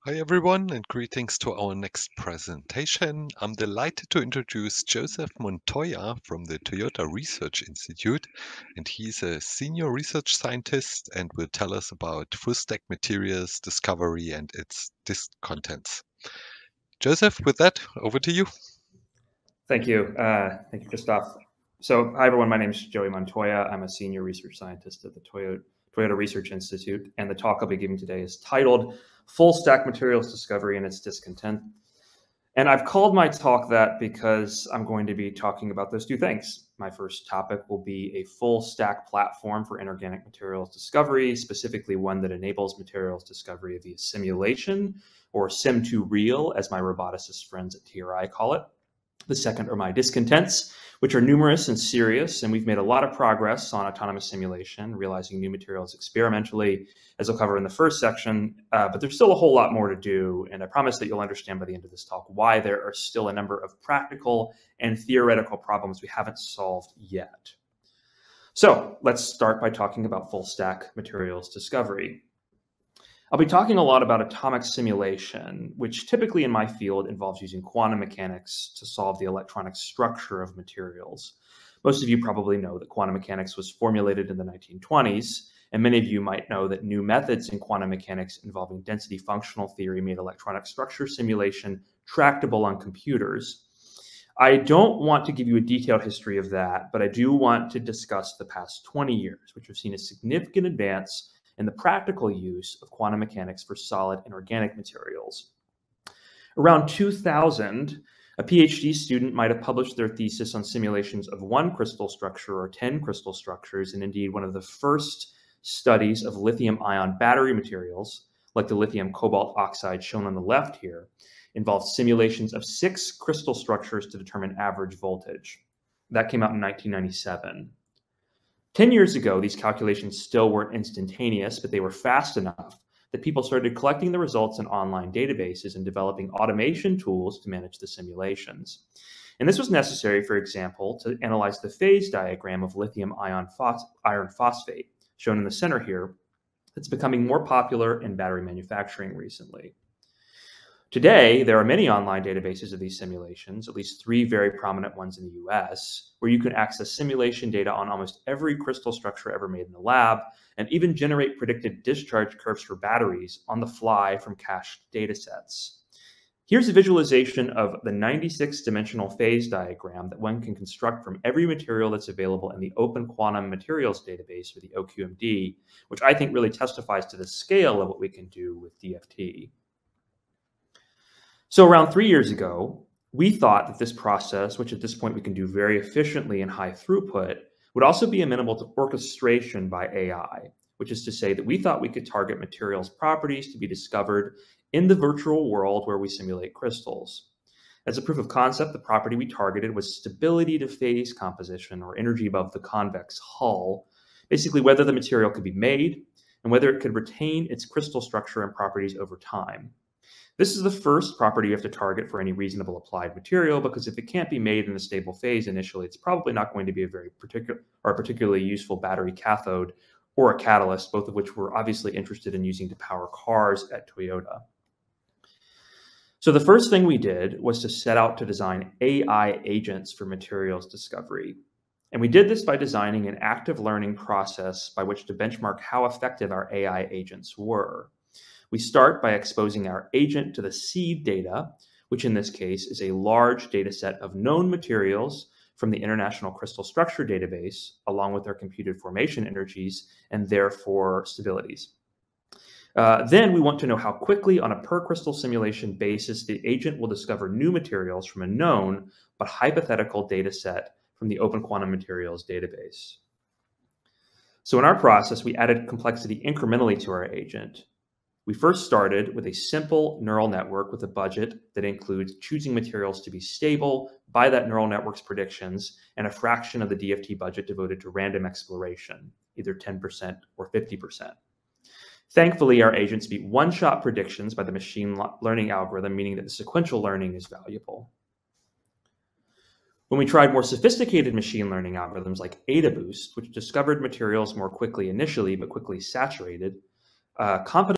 Hi everyone, and greetings to our next presentation. I'm delighted to introduce Joseph Montoya from the Toyota Research Institute, and he's a senior research scientist and will tell us about full stack materials discovery and its discontents. Joseph, with that, over to you. Thank you. Thank you, Christoph. So, hi everyone. My name is Joey Montoya. I'm a senior research scientist at the Toyota Research Institute, and the talk I'll be giving today is titled "Full Stack Materials Discovery and Its Discontent." And I've called my talk that because I'm going to be talking about those two things. My first topic will be a full stack platform for inorganic materials discovery, specifically one that enables materials discovery via simulation, or sim2real, as my roboticist friends at TRI call it. The second are my discontents, which are numerous and serious, and we've made a lot of progress on autonomous simulation, realizing new materials experimentally, as I'll cover in the first section, but there's still a whole lot more to do, and I promise that you'll understand by the end of this talk why there are still a number of practical and theoretical problems we haven't solved yet. So let's start by talking about full stack materials discovery. I'll be talking a lot about atomic simulation, which typically in my field involves using quantum mechanics to solve the electronic structure of materials. Most of you probably know that quantum mechanics was formulated in the 1920s, and many of you might know that new methods in quantum mechanics involving density functional theory made electronic structure simulation tractable on computers. I don't want to give you a detailed history of that, but I do want to discuss the past 20 years, which have seen a significant advance in the practical use of quantum mechanics for solid and organic materials. Around 2000, a PhD student might have published their thesis on simulations of one crystal structure or 10 crystal structures, and indeed one of the first studies of lithium-ion battery materials, like the lithium cobalt oxide shown on the left here, involved simulations of 6 crystal structures to determine average voltage. That came out in 1997. 10 years ago, these calculations still weren't instantaneous, but they were fast enough that people started collecting the results in online databases and developing automation tools to manage the simulations. And this was necessary, for example, to analyze the phase diagram of lithium iron phosphate, shown in the center here, that's becoming more popular in battery manufacturing recently. Today, there are many online databases of these simulations, at least 3 very prominent ones in the US, where you can access simulation data on almost every crystal structure ever made in the lab, and even generate predicted discharge curves for batteries on the fly from cached datasets. Here's a visualization of the 96-dimensional phase diagram that one can construct from every material that's available in the Open Quantum Materials Database, or the OQMD, which I think really testifies to the scale of what we can do with DFT. So around 3 years ago, we thought that this process, which at this point we can do very efficiently and high throughput, would also be amenable to orchestration by AI, which is to say that we thought we could target materials properties to be discovered in the virtual world where we simulate crystals. As a proof of concept, the property we targeted was stability to phase composition, or energy above the convex hull, basically whether the material could be made and whether it could retain its crystal structure and properties over time. This is the first property you have to target for any reasonable applied material, because if it can't be made in a stable phase initially, it's probably not going to be a particularly useful battery cathode or a catalyst, both of which we're obviously interested in using to power cars at Toyota. So the first thing we did was to set out to design AI agents for materials discovery. And we did this by designing an active learning process by which to benchmark how effective our AI agents were. We start by exposing our agent to the seed data, which in this case is a large data set of known materials from the International Crystal Structure Database, along with their computed formation energies and therefore stabilities. Then we want to know how quickly on a per crystal simulation basis the agent will discover new materials from a known but hypothetical data set from the Open Quantum Materials Database. So in our process, we added complexity incrementally to our agent. We first started with a simple neural network with a budget that includes choosing materials to be stable by that neural network's predictions and a fraction of the DFT budget devoted to random exploration, either 10% or 50%. Thankfully, our agents beat one-shot predictions by the machine learning algorithm, meaning that the sequential learning is valuable. When we tried more sophisticated machine learning algorithms like AdaBoost, which discovered materials more quickly initially but quickly saturated, confidence